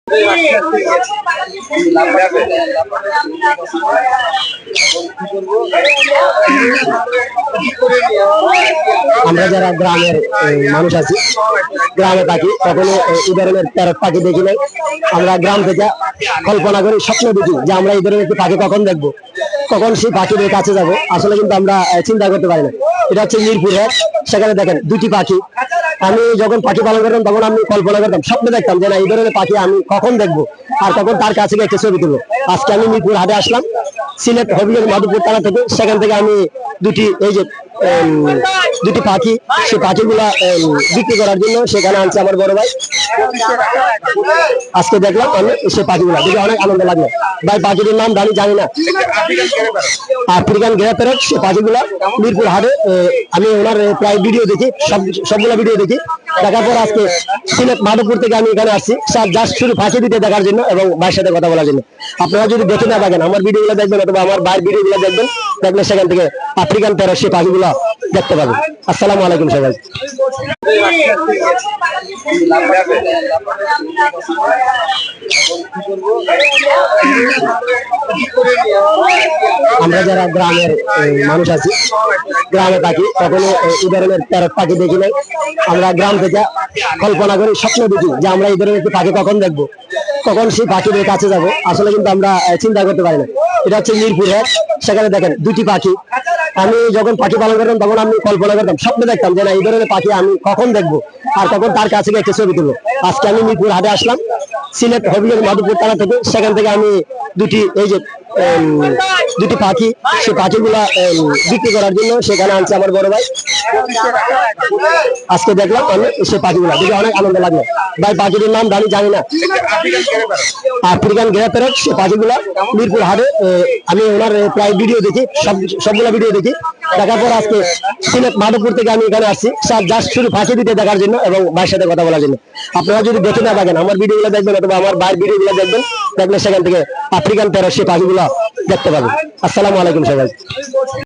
আমরা যারা গ্রামের মানুষ আছি, গ্রামে থাকি, কখনো এই ধরনের প্যারট পাখি দেখি নাই। আমরা গ্রাম থেকে কল্পনা করি, স্বপ্ন দেখি যে আমরা এই ধরনের একটি পাখি কখন দেখবো, কখন সেই পাখিদের কাছে যাব। আসলে কিন্তু আমরা চিন্তা করতে পারি না। এটা হচ্ছে মিরপুরে, সেখানে দেখেন দুটি পাখি। আমি যখন পাখি পালন করতাম তখন আমি কল্পনা করতাম, স্বপ্ন দেখতাম যে না এই ধরনের পাখি আমি কখন দেখবো, আর তখন তার কাছে গিয়ে একটা ছবি তুলবো। আজকে আমি মিরপুর হাটে আসলাম, সিলেট হবিগঞ্জ মাধবপুর থানা থেকে। সেখান থেকে আমি দুটি পাখি, সেই পাখিগুলা বিক্রি করার জন্য সেখানে আনছে আমার বড় ভাই। আজকে দেখলাম আমি সেই পাখিগুলা দেখে অনেক আনন্দ লাগলো। ভাই পাখিটির নাম আমি জানি না, আফ্রিকান গ্রে প্যারট। সেই পাখিগুলা মিরপুর হাটে আমি ওনার প্রায় ভিডিও দেখি, সবগুলা ভিডিও দেখি। দেখার পর আজকে সিলেট মাধবপুর থেকে আমি এখানে আসছি জাস্ট শুধু ফাঁসি দিতে দেখার জন্য এবং ভাইয়ের সাথে কথা বলার জন্য। আপনারা যদি দেখে না থাকেন, আমার ভিডিওগুলো দেখবেন অথবা আমার ভাইয়ের ভিডিওগুলো দেখবেন, দেখলে সেখান থেকে আফ্রিকান প্যারট সেই পাখিগুলো দেখতে পাবেন। আসসালামু আলাইকুম সবাই। আমরা যারা গ্রামের মানুষ আছি, গ্রামে থাকি, কখনো এই ধরনের প্যারট পাখি দেখি নাই। আমরা গ্রাম থেকে কল্পনা করি, স্বপ্ন দেখি যে আমরা এই ধরনের একটি পাখি কখন দেখবো, কখন সেই পাখিদের কাছে যাব। আসলে কিন্তু আমরা চিন্তা করতে পারি না। এটা হচ্ছে মিরপুরে, সেখানে দেখেন দুটি পাখি। আমি যখন পাখি পালন করতাম তখন আমি কল্পনা করতাম, স্বপ্ন দেখতাম যে না এই ধরনের পাখি আমি কখন দেখবো, আর তখন তার কাছে গিয়ে একটা ছবি তুলবো। আজকে আমি মিরপুর হাটে আসলাম, সিলেট হবিগঞ্জ মাধবপুর থানা থেকে। সেখান থেকে আমি দুটি পাখি, সেই পাখিগুলা বিক্রি করার জন্য সেখানে আনছে আমার বড় ভাই। আজকে দেখলাম আমি সেই পাখিগুলা দেখে অনেক আনন্দ লাগলো। ভাই পাখিটির নাম আমি জানি না, আফ্রিকান গ্রে প্যারট। সেই পাখিগুলা মিরপুর হাটে আমি ওনার প্রায় ভিডিও দেখি, সবগুলা ভিডিও দেখি। দেখার পর আজকে সিলেট মাধবপুর থেকে আমি এখানে আসছি জাস্ট শুধু ফাঁসি দিতে দেখার জন্য এবং ভাইয়ের সাথে কথা বলার জন্য। আপনারা যদি দেখে না থাকেন, আমার ভিডিওগুলো দেখবেন অথবা আমার ভাইয়ের ভিডিওগুলো দেখবেন, দেখলে সেখান থেকে আফ্রিকান প্যারট সেই পাখিগুলো দেখতে পাবেন। আসসালামু আলাইকুম সবাই।